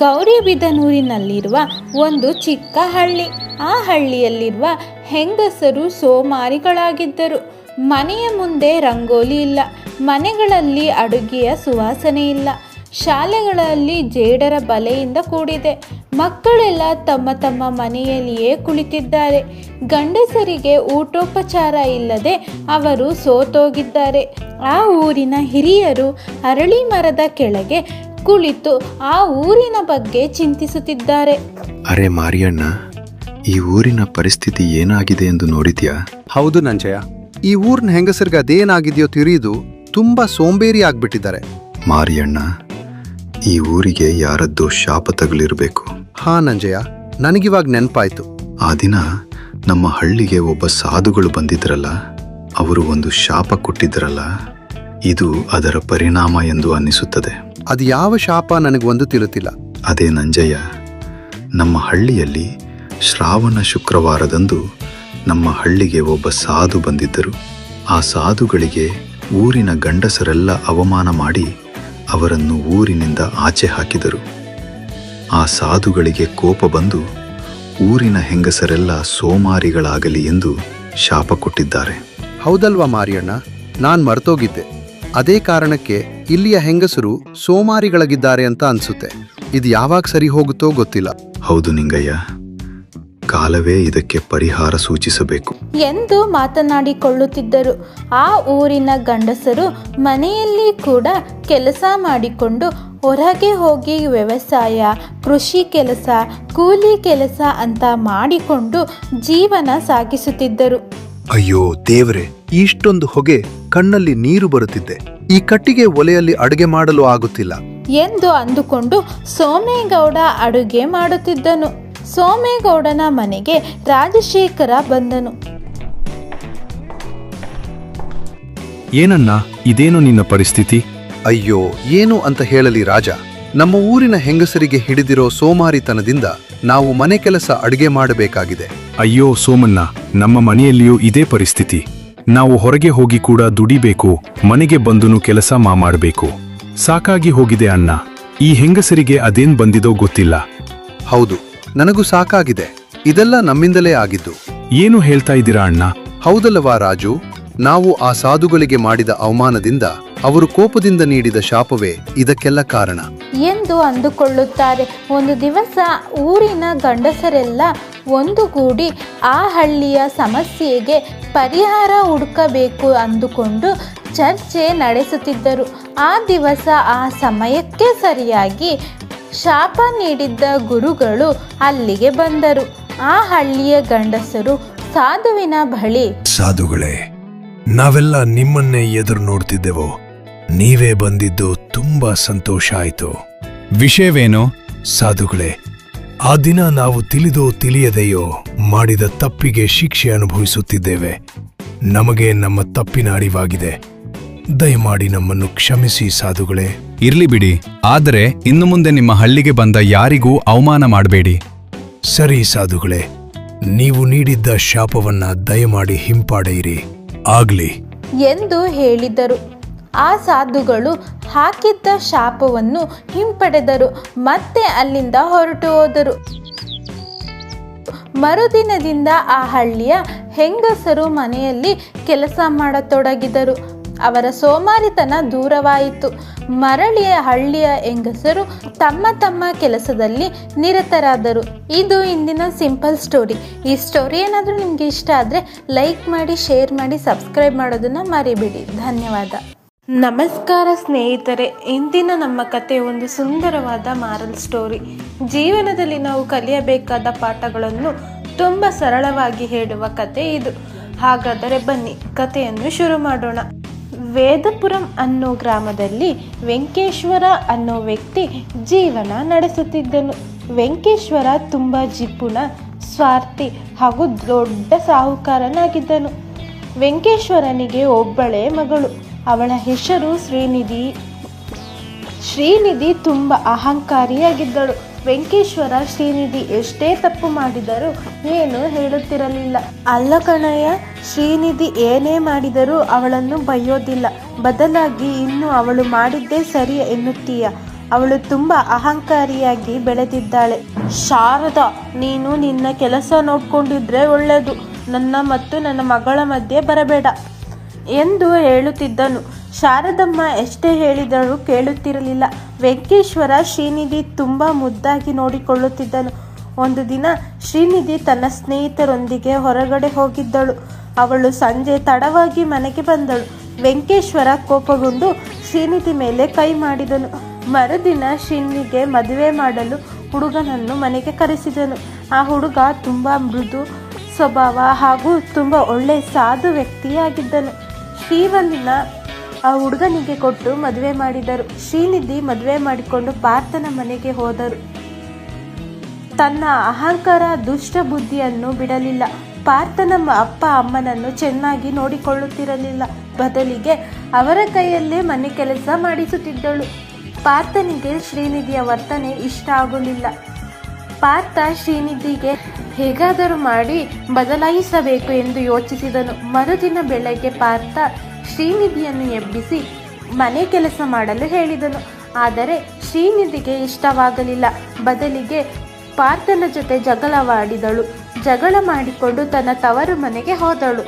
ಗೌರಿಬಿದನೂರಿನಲ್ಲಿರುವ ಒಂದು ಚಿಕ್ಕ ಹಳ್ಳಿ. ಆ ಹಳ್ಳಿಯಲ್ಲಿರುವ ಹೆಂಗಸರು ಸೋಮಾರಿಗಳಾಗಿದ್ದರು. ಮನೆಯ ಮುಂದೆ ರಂಗೋಲಿ ಇಲ್ಲ, ಮನೆಗಳಲ್ಲಿ ಅಡುಗೆಯ ಸುವಾಸನೆ ಇಲ್ಲ, ಶಾಲೆಗಳಲ್ಲಿ ಜೇಡರ ಬಲೆಯಿಂದ ಕೂಡಿದೆ. ಮಕ್ಕಳೆಲ್ಲ ತಮ್ಮ ತಮ್ಮ ಮನೆಯಲ್ಲಿಯೇ ಕುಳಿತಿದ್ದಾರೆ. ಗಂಡಸರಿಗೆ ಊಟೋಪಚಾರ ಇಲ್ಲದೆ ಅವರು ಸೋತೋಗಿದ್ದಾರೆ. ಆ ಊರಿನ ಹಿರಿಯರು ಅರಳಿ ಮರದ ಕೆಳಗೆ ಕುಳಿತು ಆ ಊರಿನ ಬಗ್ಗೆ ಚಿಂತಿಸುತ್ತಿದ್ದಾರೆ. ಅರೆ ಮಾರಿಯಣ್ಣ, ಈ ಊರಿನ ಪರಿಸ್ಥಿತಿ ಏನಾಗಿದೆ ಎಂದು ನೋಡಿದ್ಯಾ? ಹೌದು ನಂಜಯ್ಯ, ಈ ಊರಿನ ಹೆಂಗಸರಿಗೆ ಅದೇನಾಗಿದೆಯೋ ತಿಳಿದು ತುಂಬಾ ಸೋಂಬೇರಿ ಆಗ್ಬಿಟ್ಟಿದ್ದಾರೆ. ಮಾರಿಯಣ್ಣ, ಈ ಊರಿಗೆ ಯಾರದ್ದೋ ಶಾಪ ತಗುಲಿರಬೇಕು. ಹಾ ನಂಜಯ್ಯ, ನನಗಿವಾಗ ನೆನಪಾಯ್ತು. ಆ ದಿನ ನಮ್ಮ ಹಳ್ಳಿಗೆ ಒಬ್ಬ ಸಾಧುಗಳು ಬಂದಿದ್ರಲ್ಲ, ಅವರು ಒಂದು ಶಾಪ ಕೊಟ್ಟಿದ್ರಲ್ಲ, ಇದು ಅದರ ಪರಿಣಾಮ ಎಂದು ಅನ್ನಿಸುತ್ತದೆ. ಅದು ಯಾವ ಶಾಪ ನನಗೊಂದು ತಿಳಿತಿಲ್ಲ. ಅದೇ ನಂಜಯ್ಯ, ನಮ್ಮ ಹಳ್ಳಿಯಲ್ಲಿ ಶ್ರಾವಣ ಶುಕ್ರವಾರದಂದು ನಮ್ಮ ಹಳ್ಳಿಗೆ ಒಬ್ಬ ಸಾಧು ಬಂದಿದ್ದರು. ಆ ಸಾಧುಗಳಿಗೆ ಊರಿನ ಗಂಡಸರೆಲ್ಲ ಅವಮಾನ ಮಾಡಿ ಅವರನ್ನು ಊರಿನಿಂದ ಆಚೆ ಹಾಕಿದರು. ಆ ಸಾಧುಗಳಿಗೆ ಕೋಪ ಬಂದು ಊರಿನ ಹೆಂಗಸರೆಲ್ಲ ಸೋಮಾರಿಗಳಾಗಲಿ ಎಂದು ಶಾಪ ಕೊಟ್ಟಿದ್ದಾರೆ. ಹೌದಲ್ವಾ ಮಾರಿಯಣ್ಣ, ನಾನ್ ಮರ್ತೋಗಿದ್ದೆ. ಅದೇ ಕಾರಣಕ್ಕೆ ಇಲ್ಲಿಯ ಹೆಂಗಸರು ಸೋಮಾರಿಗಳಾಗಿದ್ದಾರೆ ಅಂತ ಅನ್ಸುತ್ತೆ. ಇದು ಯಾವಾಗ ಸರಿ ಹೋಗುತ್ತೋ ಗೊತ್ತಿಲ್ಲ. ಹೌದು ನಿಂಗಯ್ಯ, ಕಾಲವೇ ಇದಕ್ಕೆ ಪರಿಹಾರ ಸೂಚಿಸಬೇಕು ಎಂದು ಮಾತನಾಡಿಕೊಳ್ಳುತ್ತಿದ್ದರು. ಆ ಊರಿನ ಗಂಡಸರು ಮನೆಯಲ್ಲಿ ಕೂಡ ಕೆಲಸ ಮಾಡಿಕೊಂಡು ಹೊರಗೆ ಹೋಗಿ ವ್ಯವಸಾಯ, ಕೃಷಿ ಕೆಲಸ, ಕೂಲಿ ಕೆಲಸ ಅಂತ ಮಾಡಿಕೊಂಡು ಜೀವನ ಸಾಗಿಸುತ್ತಿದ್ದರು. ಅಯ್ಯೋ ದೇವ್ರೆ, ಇಷ್ಟೊಂದು ಹೊಗೆ, ಕಣ್ಣಲ್ಲಿ ನೀರು ಬರುತ್ತಿದ್ದೆ. ಈ ಕಟ್ಟಿಗೆ ಒಲೆಯಲ್ಲಿ ಅಡುಗೆ ಮಾಡಲು ಆಗುತ್ತಿಲ್ಲ ಎಂದು ಅಂದುಕೊಂಡು ಸೋಮೇಗೌಡ ಅಡುಗೆ ಮಾಡುತ್ತಿದ್ದನು. ಸೋಮೇಗೌಡನ ಮನೆಗೆ ರಾಜಶೇಖರ ಬಂದನು. ಏನಣ್ಣ, ಇದೇನು ನಿನ್ನ ಪರಿಸ್ಥಿತಿ? ಅಯ್ಯೋ, ಏನು ಅಂತ ಹೇಳಲಿ ರಾಜ. ನಮ್ಮ ಊರಿನ ಹೆಂಗಸರಿಗೆ ಹಿಡಿದಿರೋ ಸೋಮಾರಿತನದಿಂದ ನಾವು ಮನೆ ಕೆಲಸ ಅಡುಗೆ ಮಾಡಬೇಕಾಗಿದೆ. ಅಯ್ಯೋ ಸೋಮಣ್ಣ, ನಮ್ಮ ಮನೆಯಲ್ಲಿಯೂ ಇದೇ ಪರಿಸ್ಥಿತಿ. ನಾವು ಹೊರಗೆ ಹೋಗಿ ಕೂಡ ದುಡಿಬೇಕು, ಮನೆಗೆ ಬಂದುನು ಕೆಲಸ ಮಾಡಬೇಕು. ಸಾಕಾಗಿ ಹೋಗಿದೆ ಅಣ್ಣ. ಈ ಹೆಂಗಸರಿಗೆ ಅದೇನ್ ಬಂದಿದೋ ಗೊತ್ತಿಲ್ಲ. ಹೌದು, ನನಗೂ ಸಾಕಾಗಿದೆ. ಇದೆಲ್ಲ ನಮ್ಮಿಂದಲೇ ಆಗಿದ್ದು. ಏನು ಹೇಳ್ತಾ ಇದ್ದೀರಾ ಅಣ್ಣ? ಹೌದಲ್ಲವಾ ರಾಜು, ನಾವು ಆ ಸಾಧುಗಳಿಗೆ ಮಾಡಿದ ಅವಮಾನದಿಂದ, ಅವರು ಕೋಪದಿಂದ ನೀಡಿದ ಶಾಪವೇ ಇದಕ್ಕೆಲ್ಲ ಕಾರಣ ಎಂದು ಅಂದುಕೊಳ್ಳುತ್ತಾರೆ. ಒಂದು ದಿವಸ ಊರಿನ ಗಂಡಸರೆಲ್ಲ ಒಂದುಗೂಡಿ ಆ ಹಳ್ಳಿಯ ಸಮಸ್ಯೆಗೆ ಪರಿಹಾರ ಹುಡುಕಬೇಕು ಅಂದುಕೊಂಡು ಚರ್ಚೆ ನಡೆಸುತ್ತಿದ್ದರು. ಆ ದಿವಸ ಆ ಸಮಯಕ್ಕೆ ಸರಿಯಾಗಿ ಶಾಪ ನೀಡಿದ್ದ ಗುರುಗಳು ಅಲ್ಲಿಗೆ ಬಂದರು. ಆ ಹಳ್ಳಿಯ ಗಂಡಸರು ಸಾಧುವಿನ ಬಳಿ, ಸಾಧುಗಳೇ, ನಾವೆಲ್ಲ ನಿಮ್ಮನ್ನೇ ಎದುರು ನೋಡ್ತಿದ್ದೆವು. ನೀವೇ ಬಂದಿದ್ದು ತುಂಬಾ ಸಂತೋಷ ಆಯ್ತು. ವಿಷಯವೇನು? ಸಾಧುಗಳೇ, ಆ ದಿನ ನಾವು ತಿಳಿದೋ ತಿಳಿಯದೆಯೋ ಮಾಡಿದ ತಪ್ಪಿಗೆ ಶಿಕ್ಷೆ ಅನುಭವಿಸುತ್ತಿದ್ದೇವೆ. ನಮಗೆ ನಮ್ಮ ತಪ್ಪಿನ ಅರಿವಾಗಿದೆ. ದಯಮಾಡಿ ನಮ್ಮನ್ನು ಕ್ಷಮಿಸಿ ಸಾಧುಗಳೇ. ಇರ್ಲಿ ಬಿಡಿ, ಆದರೆ ಇನ್ನು ಮುಂದೆ ನಿಮ್ಮ ಹಳ್ಳಿಗೆ ಬಂದ ಯಾರಿಗೂ ಅವಮಾನ ಮಾಡಬೇಡಿ. ಸರಿ ಸಾಧುಗಳೇ, ನೀವು ನೀಡಿದ್ದ ಶಾಪವನ್ನ ದಯಮಾಡಿ ಹಿಂಪಾಡೆಯಿರಿ. ಆಗ್ಲಿ ಎಂದು ಹೇಳಿದರು. ಆ ಸಾಧುಗಳು ಹಾಕಿದ್ದ ಶಾಪವನ್ನು ಹಿಂಪಡೆದರು. ಮತ್ತೆ ಅಲ್ಲಿಂದ ಹೊರಟು ಹೋದರು. ಮರುದಿನದಿಂದ ಆ ಹಳ್ಳಿಯ ಹೆಂಗಸರು ಮನೆಯಲ್ಲಿ ಕೆಲಸ ಮಾಡತೊಡಗಿದರು. ಅವರ ಸೋಮಾರಿತನ ದೂರವಾಯಿತು. ಮರಳಿಯ ಹಳ್ಳಿಯ ಹೆಂಗಸರು ತಮ್ಮ ತಮ್ಮ ಕೆಲಸದಲ್ಲಿ ನಿರತರಾದರು. ಇದು ಇಂದಿನ ಸಿಂಪಲ್ ಸ್ಟೋರಿ. ಈ ಸ್ಟೋರಿ ಏನಾದರೂ ನಿಮಗೆ ಇಷ್ಟ ಆದರೆ ಲೈಕ್ ಮಾಡಿ, ಶೇರ್ ಮಾಡಿ, ಸಬ್ಸ್ಕ್ರೈಬ್ ಮಾಡೋದನ್ನು ಮರಿಬೇಡಿ. ಧನ್ಯವಾದ. ನಮಸ್ಕಾರ ಸ್ನೇಹಿತರೆ, ಇಂದಿನ ನಮ್ಮ ಕತೆ ಒಂದು ಸುಂದರವಾದ ಮಾರಲ್ ಸ್ಟೋರಿ. ಜೀವನದಲ್ಲಿ ನಾವು ಕಲಿಯಬೇಕಾದ ಪಾಠಗಳನ್ನು ತುಂಬ ಸರಳವಾಗಿ ಹೇಳುವ ಕತೆ ಇದು. ಹಾಗಾದರೆ ಬನ್ನಿ ಕತೆಯನ್ನು ಶುರು ಮಾಡೋಣ. ವೇದಪುರಂ ಅನ್ನೋ ಗ್ರಾಮದಲ್ಲಿ ವೆಂಕಟೇಶ್ವರ ಅನ್ನೋ ವ್ಯಕ್ತಿ ಜೀವನ ನಡೆಸುತ್ತಿದ್ದನು. ವೆಂಕಟೇಶ್ವರ ತುಂಬ ಜಿಪುಣ, ಸ್ವಾರ್ಥಿ ಹಾಗೂ ದೊಡ್ಡ ಸಾಹುಕಾರನಾಗಿದ್ದನು. ವೆಂಕಟೇಶ್ವರನಿಗೆ ಒಬ್ಬಳೇ ಮಗಳು. ಅವಳ ಹೆಸರು ಶ್ರೀನಿಧಿ. ಶ್ರೀನಿಧಿ ತುಂಬ ಅಹಂಕಾರಿಯಾಗಿದ್ದಳು. ವೆಂಕಟೇಶ್ವರ ಶ್ರೀನಿಧಿ ಎಷ್ಟೇ ತಪ್ಪು ಮಾಡಿದರೂ ಏನು ಹೇಳುತ್ತಿರಲಿಲ್ಲ. ಅಲ್ಲ ಕಣಯ್ಯ, ಶ್ರೀನಿಧಿ ಏನೇ ಮಾಡಿದರೂ ಅವಳನ್ನು ಬೈಯೋದಿಲ್ಲ, ಬದಲಾಗಿ ಇನ್ನು ಅವಳು ಮಾಡಿದ್ದೇ ಸರಿ ಎನ್ನುತ್ತೀಯ. ಅವಳು ತುಂಬ ಅಹಂಕಾರಿಯಾಗಿ ಬೆಳೆದಿದ್ದಾಳೆ. ಶಾರದಾ, ನೀನು ನಿನ್ನ ಕೆಲಸ ನೋಡ್ಕೊಂಡಿದ್ರೆ ಒಳ್ಳೆಯದು, ನನ್ನ ಮತ್ತು ನನ್ನ ಮಗಳ ಮಧ್ಯೆ ಬರಬೇಡ ಎಂದು ಹೇಳುತ್ತಿದ್ದನು. ಶಾರದಮ್ಮ ಎಷ್ಟೇ ಹೇಳಿದರೂ ಕೇಳುತ್ತಿರಲಿಲ್ಲ. ವೆಂಕಟೇಶ್ವರ ಶ್ರೀನಿಧಿ ತುಂಬ ಮುದ್ದಾಗಿ ನೋಡಿಕೊಳ್ಳುತ್ತಿದ್ದನು. ಒಂದು ದಿನ ಶ್ರೀನಿಧಿ ತನ್ನ ಸ್ನೇಹಿತರೊಂದಿಗೆ ಹೊರಗಡೆ ಹೋಗಿದ್ದಳು. ಅವಳು ಸಂಜೆ ತಡವಾಗಿ ಮನೆಗೆ ಬಂದಳು. ವೆಂಕಟೇಶ್ವರ ಕೋಪಗೊಂಡು ಶ್ರೀನಿಧಿ ಮೇಲೆ ಕೈ ಮಾಡಿದನು. ಮರುದಿನ ಶ್ರೀನಿಧಿಗೆ ಮದುವೆ ಮಾಡಲು ಹುಡುಗನನ್ನು ಮನೆಗೆ ಕರೆಸಿದನು. ಆ ಹುಡುಗ ತುಂಬ ಮೃದು ಸ್ವಭಾವ ಹಾಗೂ ತುಂಬ ಒಳ್ಳೆ ಸಾಧು ವ್ಯಕ್ತಿಯಾಗಿದ್ದನು. ಶ್ರೀವಲ್ಲಿನ ಆ ಹುಡುಗನಿಗೆ ಕೊಟ್ಟು ಮದುವೆ ಮಾಡಿದರು. ಶ್ರೀನಿಧಿ ಮದುವೆ ಮಾಡಿಕೊಂಡು ಪಾರ್ಥನ ಮನೆಗೆ ಹೋದರು. ತನ್ನ ಅಹಂಕಾರ ದುಷ್ಟ ಬುದ್ಧಿಯನ್ನು ಬಿಡಲಿಲ್ಲ. ಪಾರ್ಥನ ಅಪ್ಪ ಅಮ್ಮನನ್ನು ಚೆನ್ನಾಗಿ ನೋಡಿಕೊಳ್ಳುತ್ತಿರಲಿಲ್ಲ. ಬದಲಿಗೆ ಅವರ ಕೈಯಲ್ಲೇ ಮನೆ ಕೆಲಸ ಮಾಡಿಸುತ್ತಿದ್ದಳು. ಪಾರ್ಥನಿಗೆ ಶ್ರೀನಿಧಿಯ ವರ್ತನೆ ಇಷ್ಟ ಆಗಲಿಲ್ಲ. ಪಾರ್ಥ ಶ್ರೀನಿಧಿಗೆ ಹೇಗಾದರೂ ಮಾಡಿ ಬದಲಾಯಿಸಬೇಕು ಎಂದು ಯೋಚಿಸಿದನು. ಮರುದಿನ ಬೆಳಗ್ಗೆ ಪಾರ್ಥ ಶ್ರೀನಿಧಿಯನ್ನು ಎಬ್ಬಿಸಿ ಮನೆ ಕೆಲಸ ಮಾಡಲು ಹೇಳಿದನು. ಆದರೆ ಶ್ರೀನಿಧಿಗೆ ಇಷ್ಟವಾಗಲಿಲ್ಲ. ಬದಲಿಗೆ ಪಾರ್ಥನ ಜೊತೆ ಜಗಳವಾಡಿದಳು. ಜಗಳ ಮಾಡಿಕೊಂಡು ತನ್ನ ತವರು ಮನೆಗೆ ಹೋದಳು.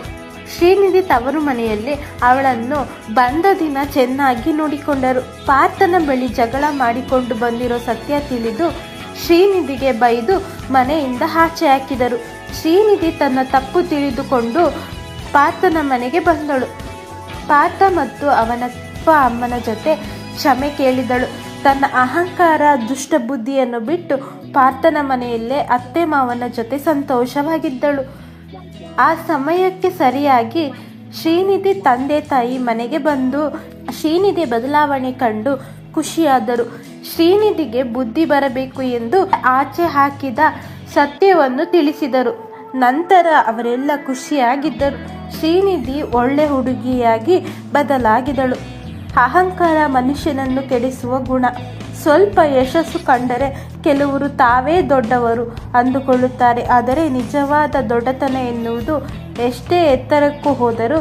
ಶ್ರೀನಿಧಿ ತವರು ಮನೆಯಲ್ಲಿ ಅವಳನ್ನು ಬಂದ ದಿನ ಚೆನ್ನಾಗಿ ನೋಡಿಕೊಂಡರು. ಪಾರ್ಥನ ಬಳಿ ಜಗಳ ಮಾಡಿಕೊಂಡು ಬಂದಿರೋ ಸತ್ಯ ತಿಳಿದು ಶ್ರೀನಿಧಿಗೆ ಬೈದು ಮನೆಯಿಂದ ಆಚೆ ಹಾಕಿದರು. ಶ್ರೀನಿಧಿ ತನ್ನ ತಪ್ಪು ತಿಳಿದುಕೊಂಡು ಪಾರ್ಥನ ಮನೆಗೆ ಬಂದಳು. ಪಾರ್ಥ ಮತ್ತು ಅವನ ಅಪ್ಪ ಅಮ್ಮನ ಜೊತೆ ಕ್ಷಮೆ ಕೇಳಿದಳು. ತನ್ನ ಅಹಂಕಾರ ದುಷ್ಟ ಬುದ್ಧಿಯನ್ನು ಬಿಟ್ಟು ಪಾರ್ಥನ ಮನೆಯಲ್ಲೇ ಅತ್ತೆ ಮಾವನ ಜೊತೆ ಸಂತೋಷವಾಗಿದ್ದಳು. ಆ ಸಮಯಕ್ಕೆ ಸರಿಯಾಗಿ ಶ್ರೀನಿಧಿ ತಂದೆ ತಾಯಿ ಮನೆಗೆ ಬಂದು ಶ್ರೀನಿಧಿ ಬದಲಾವಣೆ ಕಂಡು ಖುಷಿಯಾದರು. ಶ್ರೀನಿಧಿಗೆ ಬುದ್ಧಿ ಬರಬೇಕು ಎಂದು ಆಚೆ ಹಾಕಿದ ಸತ್ಯವನ್ನು ತಿಳಿಸಿದರು. ನಂತರ ಅವರೆಲ್ಲ ಖುಷಿಯಾಗಿದ್ದರು. ಶ್ರೀನಿಧಿ ಒಳ್ಳೆ ಹುಡುಗಿಯಾಗಿ ಬದಲಾಗಿದಳು. ಅಹಂಕಾರ ಮನುಷ್ಯನನ್ನು ಕೆಡಿಸುವ ಗುಣ. ಸ್ವಲ್ಪ ಯಶಸ್ಸು ಕಂಡರೆ ಕೆಲವರು ತಾವೇ ದೊಡ್ಡವರು ಅಂದುಕೊಳ್ಳುತ್ತಾರೆ. ಆದರೆ ನಿಜವಾದ ದೊಡ್ಡತನ ಎನ್ನುವುದು ಎಷ್ಟೇ ಎತ್ತರಕ್ಕೂ ಹೋದರೂ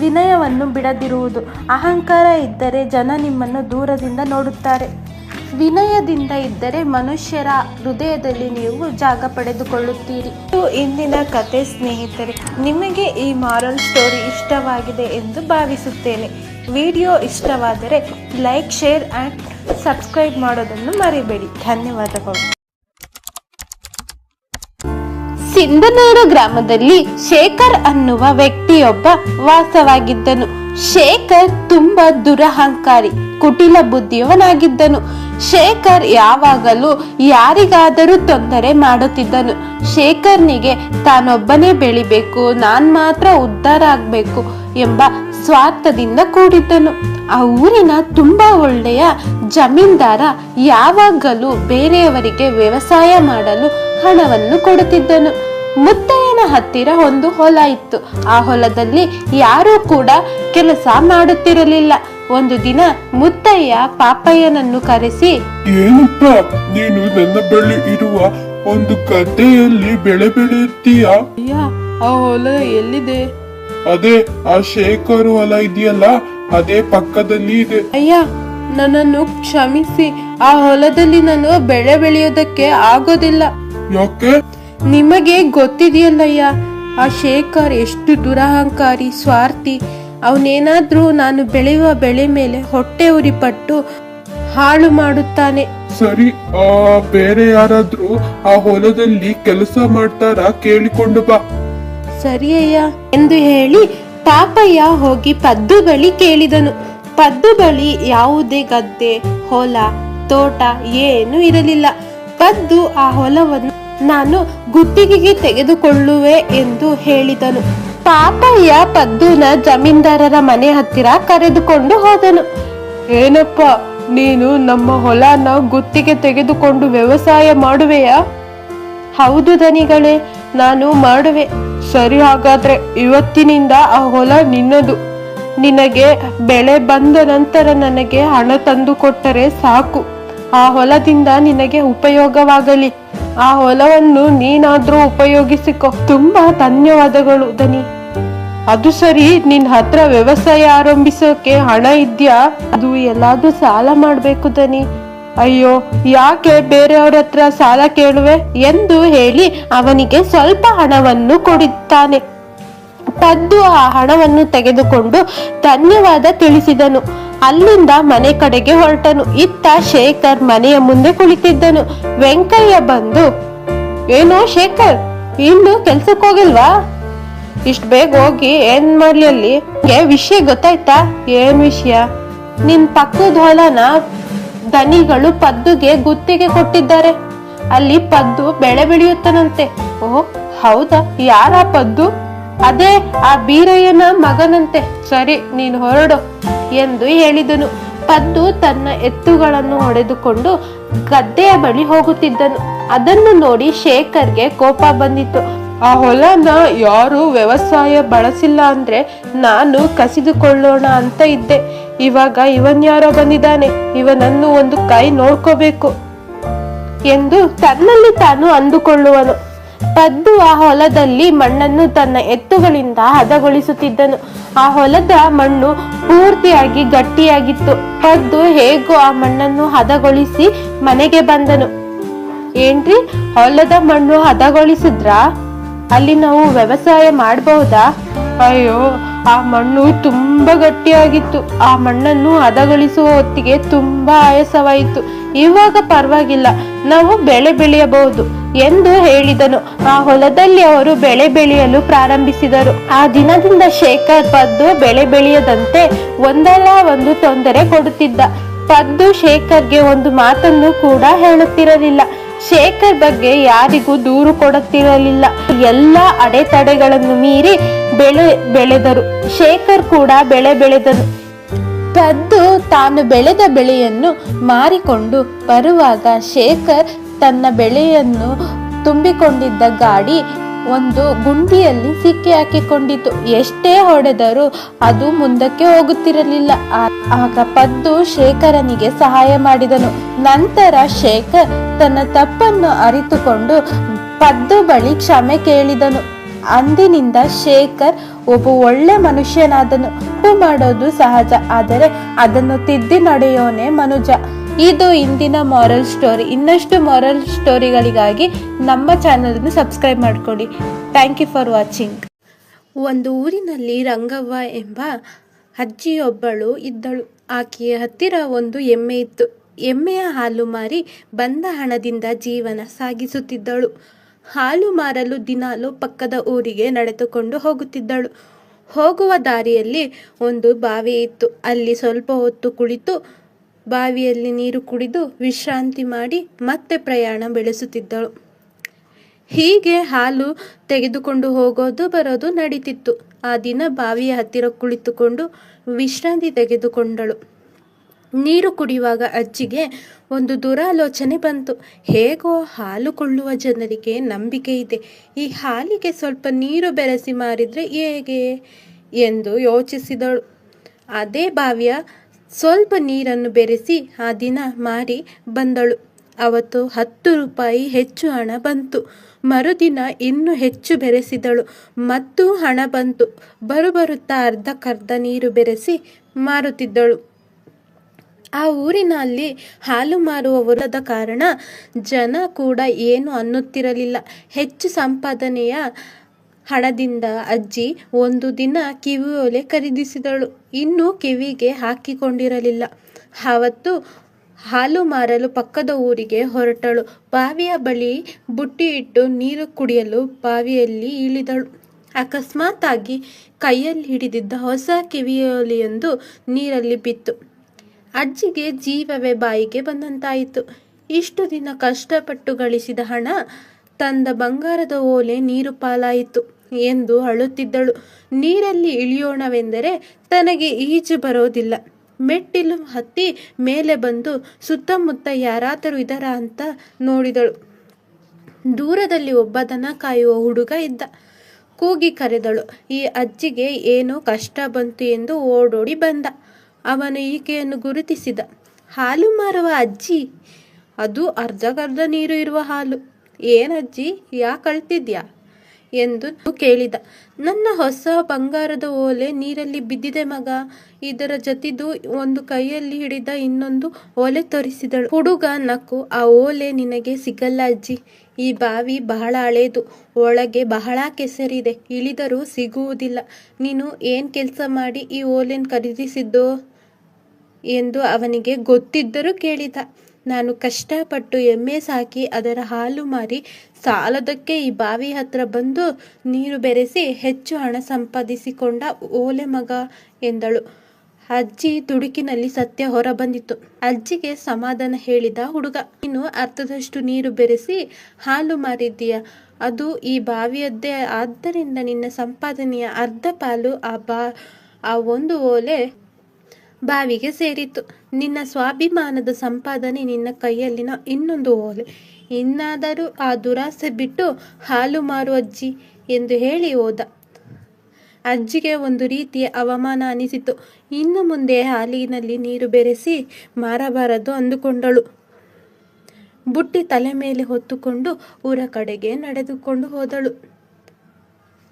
ವಿನಯವನ್ನು ಬಿಡದಿರುವುದು. ಅಹಂಕಾರ ಇದ್ದರೆ ಜನ ನಿಮ್ಮನ್ನು ದೂರದಿಂದ ನೋಡುತ್ತಾರೆ. ವಿನಯದಿಂದ ಇದ್ದರೆ ಮನುಷ್ಯರ ಹೃದಯದಲ್ಲಿ ನೀವು ಜಾಗ ಪಡೆದುಕೊಳ್ಳುತ್ತೀರಿ. ಇಂದಿನ ಕತೆ ಸ್ನೇಹಿತರೆ, ನಿಮಗೆ ಈ ಮಾರಲ್ ಸ್ಟೋರಿ ಇಷ್ಟವಾಗಿದೆ ಎಂದು ಭಾವಿಸುತ್ತೇನೆ. ವಿಡಿಯೋ ಇಷ್ಟವಾದರೆ ಲೈಕ್, ಶೇರ್ ಆ್ಯಂಡ್ ಸಬ್ಸ್ಕ್ರೈಬ್ ಮಾಡೋದನ್ನು ಮರಿಬೇಡಿ. ಧನ್ಯವಾದಗಳು. ಸಿಂಧನೂರು ಗ್ರಾಮದಲ್ಲಿ ಶೇಖರ್ ಅನ್ನುವ ವ್ಯಕ್ತಿಯೊಬ್ಬ ವಾಸವಾಗಿದ್ದನು. ಶೇಖರ್ ತುಂಬಾ ದುರಹಂಕಾರಿ, ಕುಟಿಲ ಬುದ್ಧಿಯವನಾಗಿದ್ದನು. ಶೇಖರ್ ಯಾವಾಗಲೂ ಯಾರಿಗಾದರೂ ತೊಂದರೆ ಮಾಡುತ್ತಿದ್ದನು. ಶೇಖರ್ನಿಗೆ ತಾನೊಬ್ಬನೇ ಬೆಳಿಬೇಕು, ನಾನ್ ಮಾತ್ರ ಉದ್ಧಾರ ಆಗ್ಬೇಕು ಎಂಬ ಸ್ವಾರ್ಥದಿಂದ ಕೂಡಿದ್ದನು. ಆ ಊರಿನ ತುಂಬಾ ಒಳ್ಳೆಯ ಜಮೀನ್ದಾರ ಯಾವಾಗಲೂ ಬೇರೆಯವರಿಗೆ ವ್ಯವಸಾಯ ಮಾಡಲು ಹಣವನ್ನು ಕೊಡುತ್ತಿದ್ದನು. ಮುತ್ತಯ್ಯನ ಹತ್ತಿರ ಒಂದು ಹೊಲ ಇತ್ತು. ಆ ಹೊಲದಲ್ಲಿ ಯಾರೂ ಕೂಡ ಕೆಲಸ ಮಾಡುತ್ತಿರಲಿಲ್ಲ. ಒಂದು ದಿನ ಮುತ್ತಯ್ಯ ಪಾಪಯ್ಯನನ್ನು ಕರೆಸಿ, ಏನಪ್ಪ ನೀನು ನನ್ನ ಬಳಿ ಇರುವ ಒಂದು ಗದ್ದೆಯಲ್ಲಿ ಬೆಳೆ ಬೆಳೆಯುತ್ತೀಯಾ? ಅಯ್ಯ, ಆ ಹೊಲ ಎಲ್ಲಿದೆ? ಅದೇ ಆ ಶೇಖರ್ ಹೊಲ ಇದೆಯಲ್ಲ, ಅದೇ ಪಕ್ಕದಲ್ಲಿ ಇದೆ. ಅಯ್ಯ, ನನ್ನನ್ನು ಕ್ಷಮಿಸಿ, ಆ ಹೊಲದಲ್ಲಿ ನಾನು ಬೆಳೆ ಬೆಳೆಯೋದಕ್ಕೆ ಆಗೋದಿಲ್ಲ. ಯಾಕೆ? ನಿಮಗೆ ಗೊತ್ತಿದೆಯಲ್ಲಯ್ಯ, ಆ ಶೇಖರ್ ಎಷ್ಟು ದುರಹಂಕಾರಿ, ಸ್ವಾರ್ಥಿ. ಅವನೇನಾದ್ರೂ ನಾನು ಬೆಳೆಯುವ ಬೆಳೆ ಮೇಲೆ ಹೊಟ್ಟೆ ಉರಿಪಟ್ಟು ಹಾಳು ಮಾಡುತ್ತಾನೆ. ಸರಿ, ಬೇರೆ ಯಾರಾದ್ರೂ ಆ ಹೊಲದಲ್ಲಿ ಕೆಲಸ ಮಾಡ್ತಾರಾ ಕೇಳಿಕೊಂಡು ಬಾ. ಸರಿಯಯ್ಯ ಎಂದು ಹೇಳಿ ಪಾಪಯ್ಯ ಹೋಗಿ ಪದ್ದು ಬಳಿ ಕೇಳಿದನು. ಪದ್ದು ಬಳಿ ಯಾವುದೇ ಗದ್ದೆ, ಹೊಲ, ತೋಟ ಏನೂ ಇರಲಿಲ್ಲ. ಪದ್ದು ಆ ಹೊಲವನ್ನು ನಾನು ಗುತ್ತಿಗೆಗೆ ತೆಗೆದುಕೊಳ್ಳುವೆ ಎಂದು ಹೇಳಿದನು. ಪಾಪಯ್ಯ ಪದ್ದುನ ಜಮೀನ್ದಾರರ ಮನೆ ಹತ್ತಿರ ಕರೆದುಕೊಂಡು ಹೋದನು. ಏನಪ್ಪ, ನೀನು ನಮ್ಮ ಹೊಲನ ಗುತ್ತಿಗೆ ತೆಗೆದುಕೊಂಡು ವ್ಯವಸಾಯ ಮಾಡುವೆಯಾ? ಹೌದು ದನಿಗಳೇ, ನಾನು ಮಾಡುವೆ. ಸರಿ, ಹಾಗಾದ್ರೆ ಇವತ್ತಿನಿಂದ ಆ ಹೊಲ ನಿನ್ನದು. ನಿನಗೆ ಬೆಳೆ ಬಂದ ನಂತರ ನನಗೆ ಹಣ ತಂದು ಕೊಟ್ಟರೆ ಸಾಕು. ಆ ಹೊಲದಿಂದ ನಿನಗೆ ಉಪಯೋಗವಾಗಲಿ. ಆ ಹೊಲವನ್ನು ನೀನಾದ್ರೂ ಉಪಯೋಗಿಸಿಕೊ. ತುಂಬಾ ಧನ್ಯವಾದಗಳು ದನಿ. ಅದು ಸರಿ, ನಿನ್ ಹತ್ರ ವ್ಯವಸಾಯ ಆರಂಭಿಸೋಕೆ ಹಣ ಇದ್ಯಾ? ಅದು ಎಲ್ಲಾದ್ರೂ ಸಾಲ ಮಾಡ್ಬೇಕು ದನಿ. ಅಯ್ಯೋ ಯಾಕೆ ಬೇರೆಯವ್ರ ಹತ್ರ ಸಾಲ ಕೇಳುವೆ ಎಂದು ಹೇಳಿ ಅವನಿಗೆ ಸ್ವಲ್ಪ ಹಣವನ್ನು ಕೊಡುತ್ತಾನೆ. ಪದ್ದು ಆ ಹಣವನ್ನು ತೆಗೆದುಕೊಂಡು ಧನ್ಯವಾದ ತಿಳಿಸಿದನು. ಅಲ್ಲಿಂದ ಮನೆ ಕಡೆಗೆ ಹೊರಟನು. ಇತ್ತ ಶೇಖರ್ ಮನೆಯ ಮುಂದೆ ಕುಳಿತಿದ್ದನು. ವೆಂಕಯ್ಯ ಬಂದು, ಏನೋ ಶೇಖರ್, ಇನ್ನು ಕೆಲ್ಸಕ್ಕೆ ಹೋಗಿಲ್ವಾ? ಇಷ್ಟು ಬೇಗ ಹೋಗಿ ಏನ್ ಮಾಡ್ಲಿ ಅಲ್ಲಿ? ವಿಷಯ ಗೊತ್ತಾಯ್ತಾ? ಏನ್ ವಿಷಯ? ನಿನ್ ಪಕ್ಕದ ಹೊಲನ ದನಿಗಳು ಪದ್ದುಗೆ ಗುತ್ತಿಗೆ ಕೊಟ್ಟಿದ್ದಾರೆ. ಅಲ್ಲಿ ಪದ್ದು ಬೆಳೆ ಬೆಳೆಯುತ್ತಾನಂತೆ. ಓಹ್ ಹೌದಾ? ಯಾರ ಪದ್ದು? ಅದೇ ಆ ಬೀರಯ್ಯನ ಮಗನಂತೆ. ಸರಿ, ನೀನು ಹೊರಡು ಎಂದು ಹೇಳಿದನು. ಪದ್ದು ತನ್ನ ಎತ್ತುಗಳನ್ನು ಹೊಡೆದುಕೊಂಡು ಗದ್ದೆಯ ಬಳಿ ಹೋಗುತ್ತಿದ್ದನು. ಅದನ್ನು ನೋಡಿ ಶೇಖರ್ಗೆ ಕೋಪ ಬಂದಿತ್ತು. ಆ ಹೊಲನ ಯಾರು ವ್ಯವಸಾಯ ಬಳಸಿಲ್ಲ ಅಂದ್ರೆ ನಾನು ಕಸಿದುಕೊಳ್ಳೋಣ ಅಂತ ಇದ್ದೆ. ಇವಾಗ ಇವನ್ ಯಾರೋ ಬಂದಿದ್ದಾನೆ, ಇವನನ್ನು ಒಂದು ಕೈ ನೋಡ್ಕೋಬೇಕು ಎಂದು ತನ್ನಲ್ಲಿ ತಾನು ಅಂದುಕೊಳ್ಳುವನು. ಪದ್ದು ಆ ಹೊಲದಲ್ಲಿ ಮಣ್ಣನ್ನು ತನ್ನ ಎತ್ತುಗಳಿಂದ ಹದಗೊಳಿಸುತ್ತಿದ್ದನು. ಆ ಹೊಲದ ಮಣ್ಣು ಪೂರ್ತಿಯಾಗಿ ಗಟ್ಟಿಯಾಗಿತ್ತು. ಪದ್ದು ಹೇಗೋ ಆ ಮಣ್ಣನ್ನು ಹದಗೊಳಿಸಿ ಮನೆಗೆ ಬಂದನು. ಏನ್ರಿ, ಹೊಲದ ಮಣ್ಣು ಹದಗೊಳಿಸಿದ್ರಾ? ಅಲ್ಲಿ ನಾವು ವ್ಯವಸಾಯ ಮಾಡಬಹುದಾ? ಅಯ್ಯೋ, ಆ ಮಣ್ಣು ತುಂಬಾ ಗಟ್ಟಿಯಾಗಿತ್ತು. ಆ ಮಣ್ಣನ್ನು ಹದಗೊಳಿಸುವ ಹೊತ್ತಿಗೆ ತುಂಬಾ ಆಯಾಸವಾಯಿತು. ಇವಾಗ ಪರವಾಗಿಲ್ಲ, ನಾವು ಬೆಳೆ ಬೆಳೆಯಬಹುದು ಎಂದು ಹೇಳಿದನು. ಆ ಹೊಲದಲ್ಲಿ ಅವರು ಬೆಳೆ ಬೆಳೆಯಲು ಪ್ರಾರಂಭಿಸಿದರು. ಆ ದಿನದಿಂದ ಶೇಖರ್ ಪದ್ದು ಬೆಳೆ ಬೆಳೆಯದಂತೆ ಒಂದಲ್ಲ ಒಂದು ತೊಂದರೆ ಕೊಡುತ್ತಿದ್ದ. ಪದ್ದು ಶೇಖರ್ಗೆ ಒಂದು ಮಾತನ್ನು ಕೂಡ ಹೇಳುತ್ತಿರಲಿಲ್ಲ. ಶೇಖರ್ ಬಗ್ಗೆ ಯಾರಿಗೂ ದೂರು ಕೊಡುತ್ತಿರಲಿಲ್ಲ. ಎಲ್ಲ ಅಡೆತಡೆಗಳನ್ನು ಮೀರಿ ಬೆಳೆದರು. ಶೇಖರ್ ಕೂಡ ಬೆಳೆದನು. ಪದ್ದು ತಾನು ಬೆಳೆದ ಬೆಳೆಯನ್ನು ಮಾರಿಕೊಂಡು ಬರುವಾಗ ಶೇಖರ್ ತನ್ನ ಬೆಳೆಯನ್ನು ತುಂಬಿಕೊಂಡಿದ್ದ ಗಾಡಿ ಒಂದು ಗುಂಡಿಯಲ್ಲಿ ಸಿಕ್ಕಿ ಹಾಕಿಕೊಂಡಿತು. ಎಷ್ಟೇ ಹೊಡೆದರೂ ಅದು ಮುಂದಕ್ಕೆ ಹೋಗುತ್ತಿರಲಿಲ್ಲ. ಆಗ ಪದ್ದು ಶೇಖರನಿಗೆ ಸಹಾಯ ಮಾಡಿದನು. ನಂತರ ಶೇಖರ್ ತನ್ನ ತಪ್ಪನ್ನು ಅರಿತುಕೊಂಡು ಪದ್ದು ಬಳಿ ಕ್ಷಮೆ ಕೇಳಿದನು. ಅಂದಿನಿಂದ ಶೇಖರ್ ಒಬ್ಬ ಒಳ್ಳೆ ಮನುಷ್ಯನಾದನು. ತಪ್ಪು ಮಾಡೋದು ಸಹಜ, ಆದರೆ ಅದನ್ನು ತಿದ್ದಿ ನಡೆಯೋನೆ ಮನುಜ. ಇದು ಇಂದಿನ ಮಾರಲ್ ಸ್ಟೋರಿ. ಇನ್ನಷ್ಟು ಮಾರಲ್ ಸ್ಟೋರಿಗಳಿಗಾಗಿ ನಮ್ಮ ಚಾನಲನ್ನು ಸಬ್ಸ್ಕ್ರೈಬ್ ಮಾಡ್ಕೊಳ್ಳಿ. Thank you for watching. ಒಂದು ಊರಿನಲ್ಲಿ ರಂಗವ್ವ ಎಂಬ ಅಜ್ಜಿಯೊಬ್ಬಳು ಇದ್ದಳು. ಆಕೆಯ ಹತ್ತಿರ ಒಂದು ಎಮ್ಮೆ ಇತ್ತು. ಎಮ್ಮೆಯ ಹಾಲು ಮಾರಿ ಬಂದ ಹಣದಿಂದ ಜೀವನ ಸಾಗಿಸುತ್ತಿದ್ದಳು. ಹಾಲು ಮಾರಲು ದಿನಾಲು ಪಕ್ಕದ ಊರಿಗೆ ನಡೆದುಕೊಂಡು ಹೋಗುತ್ತಿದ್ದಳು. ಹೋಗುವ ದಾರಿಯಲ್ಲಿ ಒಂದು ಬಾವಿ ಇತ್ತು. ಅಲ್ಲಿ ಸ್ವಲ್ಪ ಹೊತ್ತು ಕುಳಿತು ಬಾವಿಯಲ್ಲಿ ನೀರು ಕುಡಿದು ವಿಶ್ರಾಂತಿ ಮಾಡಿ ಮತ್ತೆ ಪ್ರಯಾಣ ಬೆಳೆಸುತ್ತಿದ್ದಳು. ಹೀಗೆ ಹಾಲು ತೆಗೆದುಕೊಂಡು ಹೋಗೋದು ಬರೋದು ನಡೀತಿತ್ತು. ಆ ದಿನ ಬಾವಿಯ ಹತ್ತಿರ ಕುಳಿತುಕೊಂಡು ವಿಶ್ರಾಂತಿ ತೆಗೆದುಕೊಂಡಳು. ನೀರು ಕುಡಿಯುವಾಗ ಅಜ್ಜಿಗೆ ಒಂದು ದುರಾಲೋಚನೆ ಬಂತು. ಹೇಗೋ ಹಾಲು ಕೊಳ್ಳುವ ಜನರಿಗೆ ನಂಬಿಕೆ ಇದೆ, ಈ ಹಾಲಿಗೆ ಸ್ವಲ್ಪ ನೀರು ಬೆರೆಸಿ ಮಾರಿದರೆ ಹೇಗೆ ಎಂದು ಯೋಚಿಸಿದಳು. ಅದೇ ಬಾವಿಯ ಸ್ವಲ್ಪ ನೀರನ್ನು ಬೆರೆಸಿ ಆ ದಿನ ಮಾರಿ ಬಂದಳು. ಅವತ್ತು 10 ರೂಪಾಯಿ ಹೆಚ್ಚು ಹಣ ಬಂತು. ಮರುದಿನ ಇನ್ನೂ ಹೆಚ್ಚು ಬೆರೆಸಿದಳು, ಮತ್ತು ಹಣ ಬಂತು. ಬರುತ್ತಾ ಅರ್ಧಕ್ಕರ್ಧ ನೀರು ಬೆರೆಸಿ ಮಾರುತ್ತಿದ್ದಳು. ಆ ಊರಿನಲ್ಲಿ ಹಾಲು ಮಾರುವವರದ ಕಾರಣ ಜನ ಕೂಡ ಏನು ಅನ್ನುತ್ತಿರಲಿಲ್ಲ. ಹೆಚ್ಚು ಸಂಪಾದನೆಯ ಹಣದಿಂದ ಅಜ್ಜಿ ಒಂದು ದಿನ ಕಿವಿಯೋಲೆ ಖರೀದಿಸಿದಳು. ಇನ್ನೂ ಕಿವಿಗೆ ಹಾಕಿಕೊಂಡಿರಲಿಲ್ಲ. ಆವತ್ತು ಹಾಲು ಮಾರಲು ಪಕ್ಕದ ಊರಿಗೆ ಹೊರಟಳು. ಬಾವಿಯ ಬಳಿ ಬುಟ್ಟಿ ಇಟ್ಟು ನೀರು ಕುಡಿಯಲು ಬಾವಿಯಲ್ಲಿ ಇಳಿದಳು. ಅಕಸ್ಮಾತ್ತಾಗಿ ಕೈಯಲ್ಲಿ ಹಿಡಿದಿದ್ದ ಹೊಸ ಕಿವಿಯೋಲೆಯೊಂದು ನೀರಲ್ಲಿ ಬಿತ್ತು. ಅಜ್ಜಿಗೆ ಜೀವವೇ ಬಾಯಿಗೆ ಬಂದಂತಾಯಿತು. ಇಷ್ಟು ದಿನ ಕಷ್ಟಪಟ್ಟು ಗಳಿಸಿದ ಹಣ, ತಂದ ಬಂಗಾರದ ಓಲೆ ನೀರು ಪಾಲಾಯಿತು ಎಂದು ಅಳುತ್ತಿದ್ದಳು. ನೀರಲ್ಲಿ ಇಳಿಯೋಣವೆಂದರೆ ತನಗೆ ಈಜು ಬರೋದಿಲ್ಲ. ಮೆಟ್ಟಿಲು ಹತ್ತಿ ಮೇಲೆ ಬಂದು ಸುತ್ತಮುತ್ತ ಯಾರಾದರೂ ಇದರ ಅಂತ ನೋಡಿದಳು. ದೂರದಲ್ಲಿ ಒಬ್ಬ ದನ ಕಾಯುವ ಹುಡುಗ ಇದ್ದ. ಕೂಗಿ ಕರೆದಳು. ಈ ಅಜ್ಜಿಗೆ ಏನೋ ಕಷ್ಟ ಬಂತು ಎಂದು ಓಡೋಡಿ ಬಂದ. ಅವನು ಈಕೆಯನ್ನು ಗುರುತಿಸಿದ. ಹಾಲು ಮಾರುವ ಅಜ್ಜಿ, ಅದು ಅರ್ಧಗರ್ಧ ನೀರು ಇರುವ ಹಾಲು. ಏನಜ್ಜಿ, ಯಾಕೆ ಅಳ್ತಿದ್ಯಾ ಎಂದು ಕೇಳಿದ. ನನ್ನ ಹೊಸ ಬಂಗಾರದ ಓಲೆ ನೀರಲ್ಲಿ ಬಿದ್ದಿದೆ ಮಗ. ಇದರ ಜೊತೆದು ಒಂದು ಕೈಯಲ್ಲಿ ಹಿಡಿದ ಇನ್ನೊಂದು ಓಲೆ ತೋರಿಸಿದಳು. ಹುಡುಗ ನಕ್ಕು, ಆ ಓಲೆ ನಿನಗೆ ಸಿಗಲ್ಲ ಅಜ್ಜಿ. ಈ ಬಾವಿ ಬಹಳ ಹಳೇದು, ಒಳಗೆ ಬಹಳ ಕೆಸರಿದೆ, ಇಳಿದರೂ ಸಿಗುವುದಿಲ್ಲ. ನೀನು ಏನ್ ಕೆಲಸ ಮಾಡಿ ಈ ಓಲೆನ್ ಖರೀದಿಸಿದ್ದೋ ಎಂದು ಅವನಿಗೆ ಗೊತ್ತಿದ್ದರೂ ಕೇಳಿದ. ನಾನು ಕಷ್ಟಪಟ್ಟು ಎಮ್ಮೆ ಸಾಕಿ ಅದರ ಹಾಲು ಮಾರಿ ಸಾಲದಕ್ಕೆ ಈ ಬಾವಿ ಹತ್ರ ಬಂದು ನೀರು ಬೆರೆಸಿ ಹೆಚ್ಚು ಹಣ ಸಂಪಾದಿಸಿಕೊಂಡ ಓಲೆ ಮಗ ಎಂದಳು. ಅಜ್ಜಿ ದುಡುಕಿನಲ್ಲಿ ಸತ್ಯ ಹೊರ ಬಂದಿತ್ತು. ಅಜ್ಜಿಗೆ ಸಮಾಧಾನ ಹೇಳಿದ ಹುಡುಗ. ನೀನು ಅರ್ಧದಷ್ಟು ನೀರು ಬೆರೆಸಿ ಹಾಲು ಮಾರಿದ್ದೀಯ, ಅದು ಈ ಬಾವಿಯದ್ದೇ. ಆದ್ದರಿಂದ ನಿನ್ನ ಸಂಪಾದನೆಯ ಅರ್ಧ ಪಾಲು ಆ ಒಂದು ಓಲೆ ಬಾವಿಗೆ ಸೇರಿತು. ನಿನ್ನ ಸ್ವಾಭಿಮಾನದ ಸಂಪಾದನೆ ನಿನ್ನ ಕೈಯಲ್ಲಿನ ಇನ್ನೊಂದು ಓಲೆ. ಇನ್ನಾದರೂ ಆ ದುರಾಸೆ ಬಿಟ್ಟು ಹಾಲು ಮಾರು ಅಜ್ಜಿ ಎಂದು ಹೇಳಿ ಹೋದ. ಅಜ್ಜಿಗೆ ಒಂದು ರೀತಿಯ ಅವಮಾನ ಅನಿಸಿತು. ಇನ್ನು ಮುಂದೆ ಹಾಲಿನಲ್ಲಿ ನೀರು ಬೆರೆಸಿ ಮಾರಬಾರದು ಅಂದುಕೊಂಡಳು. ಬುಟ್ಟಿ ತಲೆ ಮೇಲೆ ಹೊತ್ತುಕೊಂಡು ಊರ ಕಡೆಗೆ ನಡೆದುಕೊಂಡು ಹೋದಳು.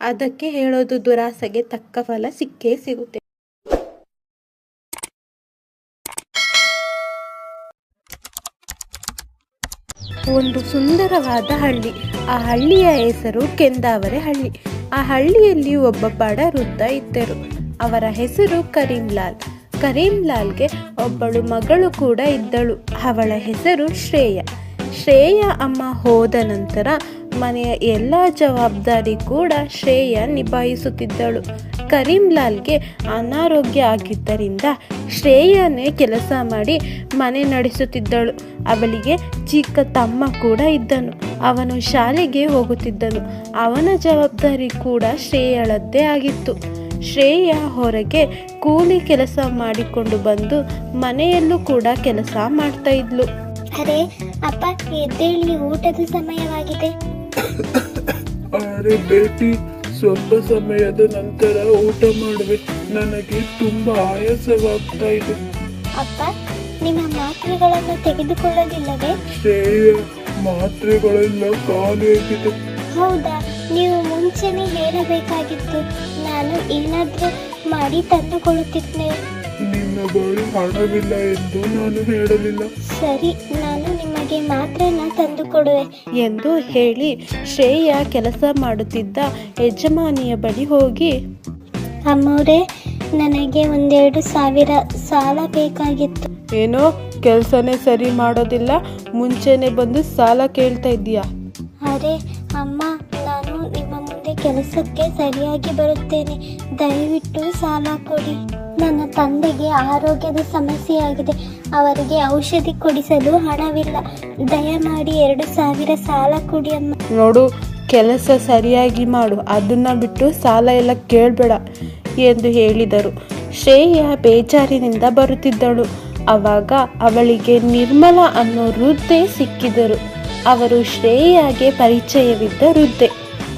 ಅದಕ್ಕೆ ಹೇಳೋದು, ದುರಾಸೆಗೆ ತಕ್ಕ ಫಲ ಸಿಕ್ಕೇ ಸಿಗುತ್ತೆ. ಒಂದು ಸುಂದರವಾದ ಹಳ್ಳಿ. ಆ ಹಳ್ಳಿಯ ಹೆಸರು ಕೆಂದಾವರೆ ಹಳ್ಳಿ. ಆ ಹಳ್ಳಿಯಲ್ಲಿ ಒಬ್ಬ ಬಡ ವೃದ್ಧ ಇದ್ದರು. ಅವರ ಹೆಸರು ಕರೀಂಲಾಲ್. ಕರೀಂಲಾಲ್ಗೆ ಒಬ್ಬಳು ಮಗಳು ಕೂಡ ಇದ್ದಳು. ಅವಳ ಹೆಸರು ಶ್ರೇಯ. ಶ್ರೇಯ ಅಮ್ಮ ಹೋದ ನಂತರ ಮನೆಯ ಎಲ್ಲ ಜವಾಬ್ದಾರಿ ಕೂಡ ಶ್ರೇಯ ನಿಭಾಯಿಸುತ್ತಿದ್ದಳು. ಕರೀಂಲಾಲ್ಗೆ ಅನಾರೋಗ್ಯ ಆಗಿದ್ದರಿಂದ ಶ್ರೇಯನೇ ಕೆಲಸ ಮಾಡಿ ಮನೆ ನಡೆಸುತ್ತಿದ್ದಳು. ಅವಳಿಗೆ ಚಿಕ್ಕ ತಮ್ಮ ಕೂಡ ಇದ್ದನು. ಅವನು ಶಾಲೆಗೆ ಹೋಗುತ್ತಿದ್ದನು. ಅವನ ಜವಾಬ್ದಾರಿ ಕೂಡ ಶ್ರೇಯಳದ್ದೇ ಆಗಿತ್ತು. ಶ್ರೇಯ ಹೊರಗೆ ಕೂಲಿ ಕೆಲಸ ಮಾಡಿಕೊಂಡು ಬಂದು ಮನೆಯಲ್ಲೂ ಕೂಡ ಕೆಲಸ ಮಾಡ್ತಾ ಇದ್ಲು. ಅರೆ ಅಪ್ಪ, ಎದ್ದೇಳಿ, ಊಟದ ಸಮಯವಾಗಿದೆ. ಅರೆ ಬೇಟಿ, ಸ್ವಲ್ಪ ಸಮಯದ ನಂತರ ಊಟ ಮಾಡುವೆ. ನನಗೆ ತುಂಬಾ ಆಯಾಸವಾಗ್ತಾ ಇದೆ. ಅಪ್ಪ, ನಿಮ್ಮ ಮಾತ್ರೆಗಳನ್ನು ತೆಗೆದುಕೊಳ್ಳಲಿಲ್ಲವೇ? ಶ್ರೇಯ, ಮಾತ್ರೆಗಳೆಲ್ಲ ಖಾಲಿಯಾಗಿದೆ. ಹೌದಾ? ನೀವು ಮುಂಚೆನೆ ಹೇಳಬೇಕಾಗಿತ್ತು. ನಾನು ಏನಾದ್ರೂ ಮಾಡಿ ತಂದುಕೊಳ್ಳುತ್ತಿದ್ದೆ. ನಿನ್ನ ಬಳಿ ಹಣವಿಲ್ಲ ಎಂದು ನಾನು ಹೇಳಲಿಲ್ಲ. ಸರಿ, ನಾನು ನಿಮಗೆ ಮಾತ್ರೆನ ತಂದುಕೊಡುವೆ ಎಂದು ಹೇಳಿ ಶ್ರೇಯ ಕೆಲಸ ಮಾಡುತ್ತಿದ್ದ ಯಜಮಾನಿಯ ಬಳಿ ಹೋಗಿ, ಅಮ್ಮೋರೆ, ನನಗೆ 1,2,000 ಸಾಲ ಬೇಕಾಗಿತ್ತು. ಏನೋ ಕೆಲಸನೇ ಸರಿ ಮಾಡೋದಿಲ್ಲ, ಮುಂಚೆನೆ ಬಂದು ಸಾಲ ಕೇಳ್ತಾ ಇದೀಯಾ? ಅರೆ ಅಮ್ಮ, ನಾನು ನಿಮ್ಮ ಮುಂದೆ ಕೆಲಸಕ್ಕೆ ಸರಿಯಾಗಿ ಬರುತ್ತೇನೆ. ದಯವಿಟ್ಟು ಸಾಲ ಕೊಡಿ. ನನ್ನ ತಂದೆಗೆ ಆರೋಗ್ಯದ ಸಮಸ್ಯೆಯಾಗಿದೆ. ಅವರಿಗೆ ಔಷಧಿ ಕೊಡಿಸಲು ಹಣವಿಲ್ಲ. ದಯಮಾಡಿ 2,000 ಸಾಲ ಕೊಡಿ ಅಮ್ಮ. ನೋಡು, ಕೆಲಸ ಸರಿಯಾಗಿ ಮಾಡು, ಅದನ್ನ ಬಿಟ್ಟು ಸಾಲ ಎಲ್ಲ ಕೇಳಬೇಡ ಎಂದು ಹೇಳಿದರು. ಶ್ರೇಯ ಬೇಜಾರಿನಿಂದ ಬರುತ್ತಿದ್ದಳು. ಆವಾಗ ಅವಳಿಗೆ ನಿರ್ಮಲ ಅನ್ನೋ ವೃದ್ಧೆ ಸಿಕ್ಕಿದರು. ಅವರು ಶ್ರೇಯಾಗೆ ಪರಿಚಯವಿದ್ದ ವೃದ್ಧೆ.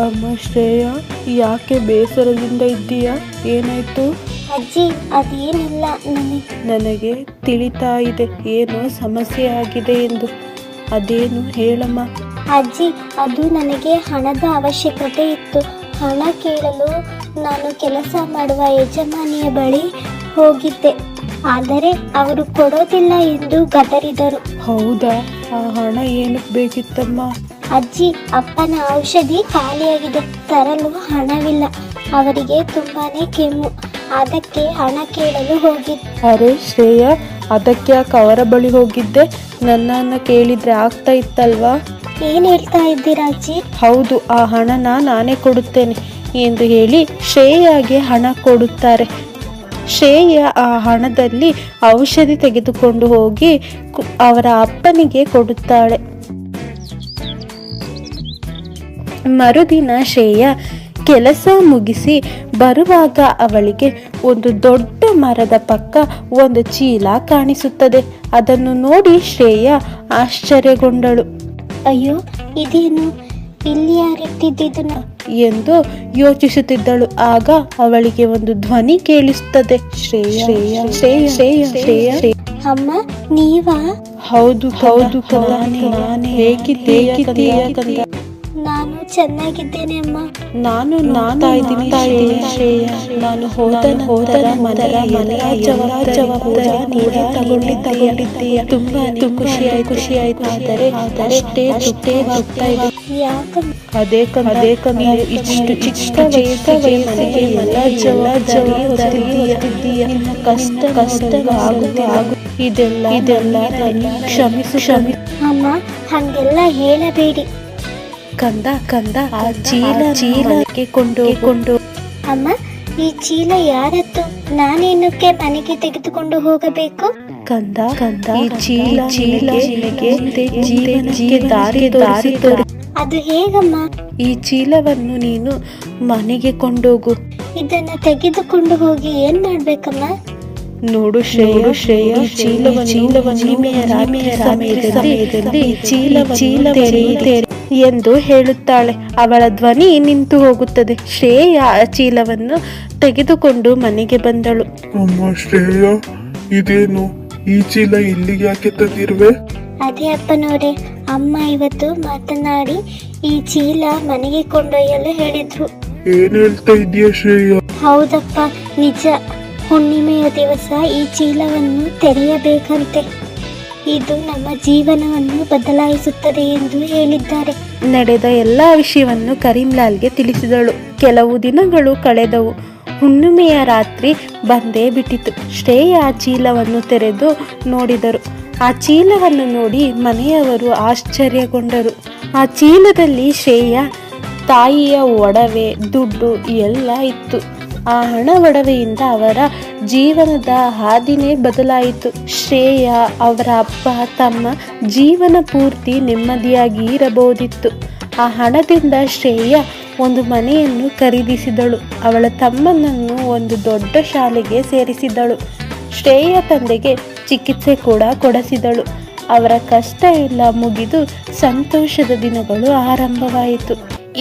ಅಮ್ಮ ಶ್ರೇಯ, ಯಾಕೆ ಬೇಸರದಿಂದ ಇದ್ದೀಯಾ? ಏನಾಯ್ತು? ಅಜ್ಜಿ, ಅದೇನಿಲ್ಲ. ನನಗೆ ತಿಳಿತಾ ಇದೆ ಏನೋ ಸಮಸ್ಯೆ ಆಗಿದೆ ಎಂದು. ಅದೇನು ಹೇಳಮ್ಮ. ಅಜ್ಜಿ, ಅದು ನನಗೆ ಹಣದ ಅವಶ್ಯಕತೆ ಇತ್ತು. ಹಣ ಕೇಳಲು ನಾನು ಕೆಲಸ ಮಾಡುವ ಯಜಮಾನಿಯ ಬಳಿ ಹೋಗಿದ್ದೆ. ಆದರೆ ಅವರು ಕೊಡೋದಿಲ್ಲ ಎಂದು ಗದರಿದರು. ಹೌದಾ? ಆ ಹಣ ಏನಕ್ಕೆ ಬೇಕಿತ್ತಮ್ಮ? ಅಜ್ಜಿ, ಅಪ್ಪನ ಔಷಧಿ ಖಾಲಿಯಾಗಿದೆ, ತರಲು ಹಣವಿಲ್ಲ. ಅವರಿಗೆ ತುಂಬಾನೇ ಕೆಮ್ಮು, ಅದಕ್ಕೆ ಹಣ ಕೇಳಲು ಹೋಗಿದ್ದೆ. ಅರೆ ಶ್ರೇಯ, ಅದಕ್ಕೆ ಯಾಕೆ ಅವರ ಬಳಿ ಹೋಗಿದ್ದೆ? ನನ್ನನ್ನು ಕೇಳಿದ್ರೆ ಆಗ್ತಾ ಇತ್ತಲ್ವಾ? ಏನ್ ಹೇಳ್ತಾ ಇದ್ದೀರಾ ಅಜ್ಜಿ? ಹೌದು, ಆ ಹಣನ ನಾನೇ ಕೊಡುತ್ತೇನೆ ಎಂದು ಹೇಳಿ ಶ್ರೇಯಾಗೆ ಹಣ ಕೊಡುತ್ತಾರೆ. ಶ್ರೇಯ ಆ ಹಣದಲ್ಲಿ ಔಷಧಿ ತೆಗೆದುಕೊಂಡು ಹೋಗಿ ಅವರ ಅಪ್ಪನಿಗೆ ಕೊಡುತ್ತಾಳೆ. ಮರುದಿನ ಶ್ರೇಯ ಕೆಲಸ ಮುಗಿಸಿ ಬರುವಾಗ ಅವಳಿಗೆ ಒಂದು ದೊಡ್ಡ ಮರದ ಪಕ್ಕ ಒಂದು ಚೀಲ ಕಾಣಿಸುತ್ತದೆ. ಅದನ್ನು ನೋಡಿ ಶ್ರೇಯ ಆಶ್ಚರ್ಯಗೊಂಡಳು. ಅಯ್ಯೋ, ಇದೇನು ಇಲ್ಲಿ ಯಾರಿಟ್ಟಿದ್ದಿದ್ದನ್ನ ಎಂದು ಯೋಚಿಸುತ್ತಿದ್ದಳು. ಆಗ ಅವಳಿಗೆ ಒಂದು ಧ್ವನಿ ಕೇಳಿಸುತ್ತದೆ. ಶ್ರೇಯ, ಶ್ರೇಯ, ಶ್ರೇಯ, ಶ್ರೇಯ, ಶ್ರೇಯ. ಅಮ್ಮ, ನೀವಾ? ಹೌದು ಹೌದು, ನಾನೇ. ಹೇಗಿದ್ದೀಯ ಕಂದ? ನಾನು ಚೆನ್ನಾಗಿದ್ದೇನೆ ಅಮ್ಮ. ನಾನು ನೋಡ್ತಾ ಇದ್ದೀನಿ ಶ್ರೇಯ. ನಾನು ಹೋದ ಮನೆಯ ಜವಾಬ್ದಾರಿ ನೀವೇ ತಗೊಂಡಿದ್ದೀಯ. ತುಂಬಾ ಖುಷಿ ಆಯ್ತು. ಆದರೆ ಅಷ್ಟೇ ಹೋಗ್ತಾ ಇದೆ. ಯಾಕಮ್ಮ? ಅದೇ ಕಣ್ಣು ಇಷ್ಟು ಚಿಕ್ಕ ವಯಸ್ಸಿಗೆ ಮನೆಗೆ ಎಲ್ಲ ಜವಾಬ್ದಾರಿ ಹೊತ್ತಿದ್ದೀಯ. ನಿನ್ನ ಕಷ್ಟ ಆಗುತ್ತೆ. ಇದೆಲ್ಲ ಕ್ಷಮಿಸು. ಅಮ್ಮ, ಹಂಗೆಲ್ಲ ಹೇಳಬೇಡಿ. ಕಂದ ಆ ಚೀಲಕ್ಕೆ ಕೊಂಡು. ಅಮ್ಮ, ಈ ಚೀಲ ಯಾರದ್ದು? ನಾನೇನಕ್ಕೆ ಮನೆಗೆ ತೆಗೆದುಕೊಂಡು ಹೋಗಬೇಕು? ಕಂದ ಈ ಚೀಲಕ್ಕೆ ಜೀವನಕ್ಕೆ ದಾರಿ ತೋರಿ. ಅದು ಹೇಗಮ್ಮ? ಈ ಚೀಲವನ್ನು ನೀನು ಮನೆಗೆ ಕೊಂಡೋಗು. ಇದನ್ನ ತೆಗೆದುಕೊಂಡು ಹೋಗಿ ಏನ್ ಮಾಡ್ಬೇಕಮ್ಮ? ನೋಡು ಶ್ರೇಯ, ಚೀಲವನ್ನು ಸಮಯದಲ್ಲಿ ಚೀಲ ಎಂದು ಹೇಳುತ್ತಾಳೆ. ಅವಳ ಧ್ವನಿ ನಿಂತು ಹೋಗುತ್ತದೆ. ಶ್ರೇಯ ಆ ಚೀಲವನ್ನು ತೆಗೆದುಕೊಂಡು ಮನೆಗೆ ಬಂದಳು. ಅಮ್ಮ ಶ್ರೇಯ, ಇದೇನು ಈ ಚೀಲ ಇಲ್ಲಿಗೆ ಯಾಕೆ ತಂದಿರುವೆ? ಅದೇ ಅಪ್ಪನವರೇ, ಅಮ್ಮ ಇವತ್ತು ಮಾತನಾಡಿ ಈ ಚೀಲ ಮನೆಗೆ ಕೊಂಡೊಯ್ಯಲು ಹೇಳಿದ್ರು. ಏನ್ ಹೇಳ್ತಾ ಇದೀಯ ಶ್ರೇಯ? ಹೌದಪ್ಪ, ನಿಜ. ಹುಣ್ಣಿಮೆಯ ದಿವಸ ಈ ಚೀಲವನ್ನು ತೆರೆಯಬೇಕಂತೆ. ಇದು ನಮ್ಮ ಜೀವನವನ್ನು ಬದಲಾಯಿಸುತ್ತದೆ ಎಂದು ಹೇಳಿದ್ದಾರೆ. ನಡೆದ ಎಲ್ಲ ವಿಷಯವನ್ನು ಕರೀಂಲಾಲ್ಗೆ ತಿಳಿಸಿದಳು. ಕೆಲವು ದಿನಗಳು ಕಳೆದವು. ಹುಣ್ಣಿಮೆಯ ರಾತ್ರಿ ಬಂದೇ ಬಿಟ್ಟಿತು. ಶ್ರೇಯ ಆ ಚೀಲವನ್ನು ತೆರೆದು ನೋಡಿದರು. ಆ ಚೀಲವನ್ನು ನೋಡಿ ಮನೆಯವರು ಆಶ್ಚರ್ಯಗೊಂಡರು. ಆ ಚೀಲದಲ್ಲಿ ಶ್ರೇಯ ತಾಯಿಯ ಒಡವೆ, ದುಡ್ಡು ಎಲ್ಲ ಇತ್ತು. ಆ ಹಣ ಒಡವೆಯಿಂದ ಅವರ ಜೀವನದ ಹಾದಿನೇ ಬದಲಾಯಿತು. ಶ್ರೇಯ, ಅವರ ಅಪ್ಪ, ತಮ್ಮ ಜೀವನ ಪೂರ್ತಿ ನೆಮ್ಮದಿಯಾಗಿ ಇರಬಹುದಿತ್ತು. ಆ ಹಣದಿಂದ ಶ್ರೇಯ ಒಂದು ಮನೆಯನ್ನು ಖರೀದಿಸಿದಳು. ಅವಳ ತಮ್ಮನನ್ನು ಒಂದು ದೊಡ್ಡ ಶಾಲೆಗೆ ಸೇರಿಸಿದಳು. ಶ್ರೇಯ ತಂದೆಗೆ ಚಿಕಿತ್ಸೆ ಕೂಡ ಕೊಡಿಸಿದಳು. ಅವರ ಕಷ್ಟ ಎಲ್ಲ ಮುಗಿದು ಸಂತೋಷದ ದಿನಗಳು ಆರಂಭವಾಯಿತು.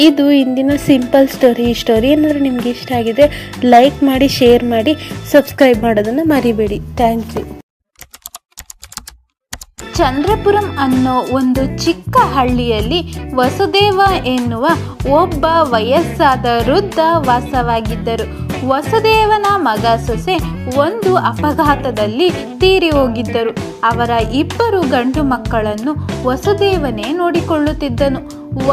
ಇದು ಇಂದಿನ ಸಿಂಪಲ್ ಸ್ಟೋರಿ. ಈ ಸ್ಟೋರಿ ಏನಾದರೂ ನಿಮಗೆ ಇಷ್ಟ ಆಗಿದೆ ಲೈಕ್ ಮಾಡಿ, ಶೇರ್ ಮಾಡಿ, ಸಬ್ಸ್ಕ್ರೈಬ್ ಮಾಡೋದನ್ನು ಮರಿಬೇಡಿ. Thank you. ಚಂದ್ರಪುರಂ ಅನ್ನೋ ಒಂದು ಚಿಕ್ಕ ಹಳ್ಳಿಯಲ್ಲಿ ವಸುದೇವ ಎನ್ನುವ ಒಬ್ಬ ವಯಸ್ಸಾದ ವೃದ್ಧ ವಾಸವಾಗಿದ್ದರು. ವಸುದೇವನ ಮಗ ಸೊಸೆ ಒಂದು ಅಪಘಾತದಲ್ಲಿ ತೀರಿ ಹೋಗಿದ್ದರು. ಅವರ ಇಬ್ಬರು ಗಂಡು ಮಕ್ಕಳನ್ನು ವಸುದೇವನೇ ನೋಡಿಕೊಳ್ಳುತ್ತಿದ್ದನು.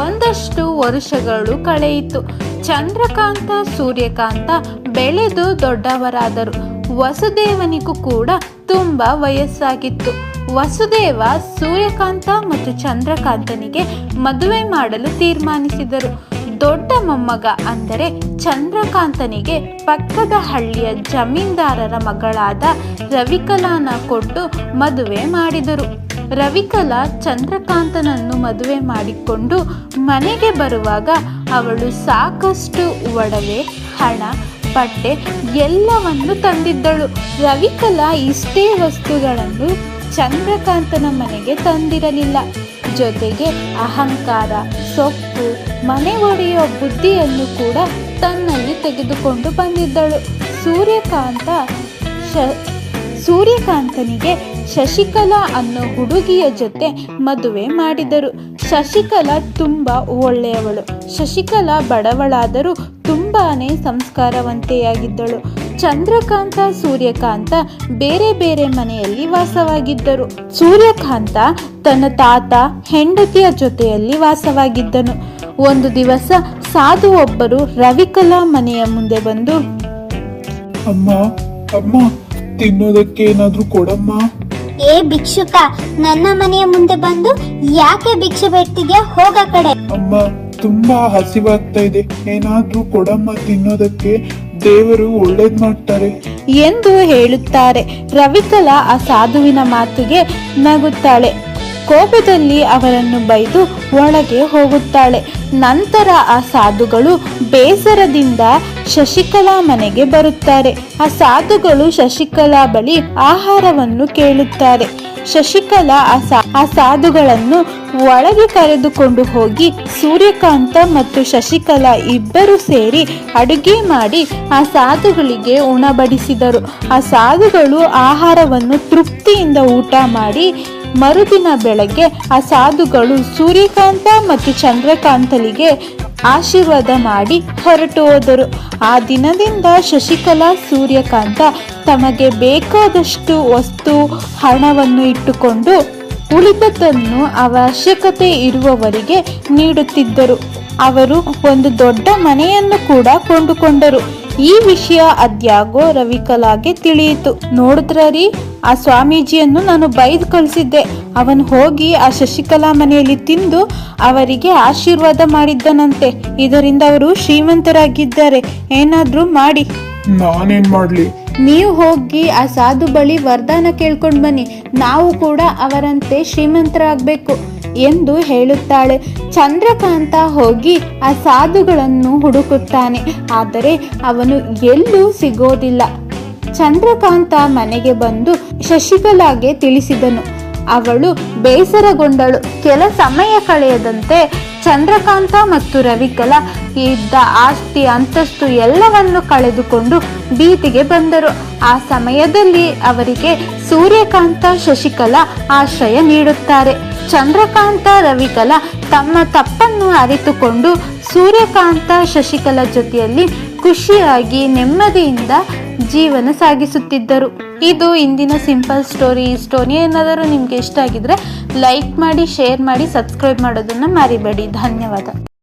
ಒಂದಷ್ಟು ವರ್ಷಗಳು ಕಳೆಯಿತು. ಚಂದ್ರಕಾಂತ, ಸೂರ್ಯಕಾಂತ ಬೆಳೆದು ದೊಡ್ಡವರಾದರು. ವಸುದೇವನಿಗೂ ಕೂಡ ತುಂಬ ವಯಸ್ಸಾಗಿತ್ತು. ವಸುದೇವ ಸೂರ್ಯಕಾಂತ ಮತ್ತು ಚಂದ್ರಕಾಂತನಿಗೆ ಮದುವೆ ಮಾಡಲು ತೀರ್ಮಾನಿಸಿದರು. ದೊಡ್ಡ ಮೊಮ್ಮಗ ಅಂದರೆ ಚಂದ್ರಕಾಂತನಿಗೆ ಪಕ್ಕದ ಹಳ್ಳಿಯ ಜಮೀನ್ದಾರರ ಮಗಳಾದ ರವಿಕಲಾನ ಕೊಟ್ಟು ಮದುವೆ ಮಾಡಿದರು. ರವಿಕಲಾ ಚಂದ್ರಕಾಂತನನ್ನು ಮದುವೆ ಮಾಡಿಕೊಂಡು ಮನೆಗೆ ಬರುವಾಗ ಅವಳು ಸಾಕಷ್ಟು ಒಡವೆ, ಹಣ, ಬಟ್ಟೆ ಎಲ್ಲವನ್ನು ತಂದಿದ್ದಳು. ರವಿಕಲಾ ಇಷ್ಟೇ ವಸ್ತುಗಳನ್ನು ಚಂದ್ರಕಾಂತನ ಮನೆಗೆ ತಂದಿರಲಿಲ್ಲ. ಜೊತೆಗೆ ಅಹಂಕಾರ, ಸೊಕ್ಕು, ಮನೆ ಒಡೆಯುವ ಬುದ್ಧಿಯನ್ನು ಕೂಡ ತನ್ನಲ್ಲಿ ತೆಗೆದುಕೊಂಡು ಬಂದಿದ್ದಳು. ಸೂರ್ಯಕಾಂತನಿಗೆ ಶಶಿಕಲಾ ಅನ್ನೋ ಹುಡುಗಿಯ ಜೊತೆ ಮದುವೆ ಮಾಡಿದರು. ಶಶಿಕಲಾ ತುಂಬ ಒಳ್ಳೆಯವಳು. ಶಶಿಕಲಾ ಬಡವಳಾದರೂ ತುಂಬಾನೇ ಸಂಸ್ಕಾರವಂತೆಯಾಗಿದ್ದಳು. ಚಂದ್ರಕಾಂತ, ಸೂರ್ಯಕಾಂತ ಬೇರೆ ಬೇರೆ ಮನೆಯಲ್ಲಿ ವಾಸವಾಗಿದ್ದರು. ಸೂರ್ಯಕಾಂತ ತನ್ನ ತಾತ, ಹೆಂಡತಿಯ ಜೊತೆಯಲ್ಲಿ ವಾಸವಾಗಿದ್ದನು. ಒಂದು ದಿವಸ ಸಾಧು ಒಬ್ಬರು ರವಿಕಲಾ ಮನೆಯ ಮುಂದೆ ಬಂದು, ಅಮ್ಮ ತಿನ್ನೋದಕ್ಕೆ ಏನಾದ್ರೂ ಕೊಡಮ್ಮ. ಏ ಭಿಕ್ಷುಕ, ನನ್ನ ಮನೆಯ ಮುಂದೆ ಬಂದು ಯಾಕೆ ಭಿಕ್ಷೆ ಬೇಡ್ತಿದ್ಯಾ? ಹೋಗ ಕಡೆ. ಅಮ್ಮ, ತುಂಬಾ ಹಸಿವಾಗ್ತಾ ಇದೆ, ಏನಾದ್ರೂ ಕೊಡಮ್ಮ ತಿನ್ನೋದಕ್ಕೆ, ದೇವರು ಒಳ್ಳೇದ್ ಮಾಡ್ತಾರೆ ಎಂದು ಹೇಳುತ್ತಾರೆ. ರವಿಕಲಾ ಆ ಸಾಧುವಿನ ಮಾತಿಗೆ ನಗುತ್ತಾಳೆ. ಕೋಪದಲ್ಲಿ ಅವರನ್ನು ಬೈದು ಒಳಗೆ ಹೋಗುತ್ತಾಳೆ. ನಂತರ ಆ ಸಾಧುಗಳು ಬೇಸರದಿಂದ ಶಶಿಕಲಾ ಮನೆಗೆ ಬರುತ್ತಾರೆ. ಆ ಸಾಧುಗಳು ಶಶಿಕಲಾ ಬಳಿ ಆಹಾರವನ್ನು ಕೇಳುತ್ತಾರೆ. ಶಶಿಕಲಾ ಆ ಸಾಧುಗಳನ್ನು ಒಳಗೆ ಕರೆದುಕೊಂಡು ಹೋಗಿ ಸೂರ್ಯಕಾಂತ ಮತ್ತು ಶಶಿಕಲಾ ಇಬ್ಬರು ಸೇರಿ ಅಡುಗೆ ಮಾಡಿ ಆ ಸಾಧುಗಳಿಗೆ ಉಣಬಡಿಸಿದರು. ಆ ಸಾಧುಗಳು ಆಹಾರವನ್ನು ತೃಪ್ತಿಯಿಂದ ಊಟ ಮಾಡಿ ಮರುದಿನ ಬೆಳಗ್ಗೆ ಆ ಸಾಧುಗಳು ಸೂರ್ಯಕಾಂತ ಮತ್ತು ಚಂದ್ರಕಾಂತಲಿಗೆ ಆಶೀರ್ವಾದ ಮಾಡಿ ಹೊರಟು ಹೋದರು. ಆ ದಿನದಿಂದ ಶಶಿಕಲಾ ಸೂರ್ಯಕಾಂತ ತಮಗೆ ಬೇಕಾದಷ್ಟು ವಸ್ತು ಹಣವನ್ನು ಇಟ್ಟುಕೊಂಡು ಉಳಿದದ್ದನ್ನು ಅವಶ್ಯಕತೆ ಇರುವವರಿಗೆ ನೀಡುತ್ತಿದ್ದರು. ಅವರು ಒಂದು ದೊಡ್ಡ ಮನೆಯನ್ನು ಕೂಡ ಕೊಂಡುಕೊಂಡರು. ಈ ವಿಷಯ ಅದ್ಯಾಗೋ ರವಿಕಲಾಗೆ ತಿಳಿಯಿತು. ನೋಡಿದ್ರೀ, ಆ ಸ್ವಾಮೀಜಿಯನ್ನು ನಾನು ಬೈದು ಕಳಿಸಿದ್ದೆ. ಅವನು ಹೋಗಿ ಆ ಶಶಿಕಲಾ ಮನೆಯಲ್ಲಿ ತಿಂದು ಅವರಿಗೆ ಆಶೀರ್ವಾದ ಮಾಡಿದ್ದನಂತೆ. ಇದರಿಂದ ಅವರು ಶ್ರೀಮಂತರಾಗಿದ್ದಾರೆ. ಏನಾದ್ರೂ ಮಾಡಿ. ನಾನೇನ್ ಮಾಡ್ಲಿ? ನೀವು ಹೋಗಿ ಆ ಸಾಧು ಬಳಿ ವರದಾನ ಕೇಳ್ಕೊಂಡು ಬನ್ನಿ. ನಾವು ಕೂಡ ಅವರಂತೆ ಶ್ರೀಮಂತರಾಗಬೇಕು ಎಂದು ಹೇಳುತ್ತಾಳೆ. ಚಂದ್ರಕಾಂತ ಹೋಗಿ ಆ ಸಾಧುಗಳನ್ನು ಹುಡುಕುತ್ತಾನೆ. ಆದರೆ ಅವನು ಎಲ್ಲೂ ಸಿಗೋದಿಲ್ಲ. ಚಂದ್ರಕಾಂತ ಮನೆಗೆ ಬಂದು ಶಶಿಕಲಾಗೆ ತಿಳಿಸಿದನು. ಅವಳು ಬೇಸರಗೊಂಡಳು. ಕೆಲ ಸಮಯ ಕಳೆಯದಂತೆ ಚಂದ್ರಕಾಂತ ಮತ್ತು ರವಿಕಲಾ ಇದ್ದ ಆಸ್ತಿ ಅಂತಸ್ತು ಎಲ್ಲವನ್ನು ಕಳೆದುಕೊಂಡು ಬೀದಿಗೆ ಬಂದರು. ಆ ಸಮಯದಲ್ಲಿ ಅವರಿಗೆ ಸೂರ್ಯಕಾಂತ ಶಶಿಕಲಾ ಆಶ್ರಯ ನೀಡುತ್ತಾರೆ. ಚಂದ್ರಕಾಂತ ರವಿಕಲಾ ತಮ್ಮ ತಪ್ಪನ್ನು ಅರಿತುಕೊಂಡು ಸೂರ್ಯಕಾಂತ ಶಶಿಕಲಾ ಜೊತೆಯಲ್ಲಿ ಖುಷಿಯಾಗಿ ನೆಮ್ಮದಿಯಿಂದ ಜೀವನ ಸಾಗಿಸುತ್ತಿದ್ದರು. ಇದು ಇಂದಿನ ಸಿಂಪಲ್ ಸ್ಟೋರಿ. ಈ ಸ್ಟೋರಿ ಏನಾದರೂ ನಿಮಗೆ ಇಷ್ಟ ಆಗಿದ್ರೆ ಲೈಕ್ ಮಾಡಿ, ಶೇರ್ ಮಾಡಿ, ಸಬ್ಸ್ಕ್ರೈಬ್ ಮಾಡೋದನ್ನು ಮರಿಬೇಡಿ. ಧನ್ಯವಾದ.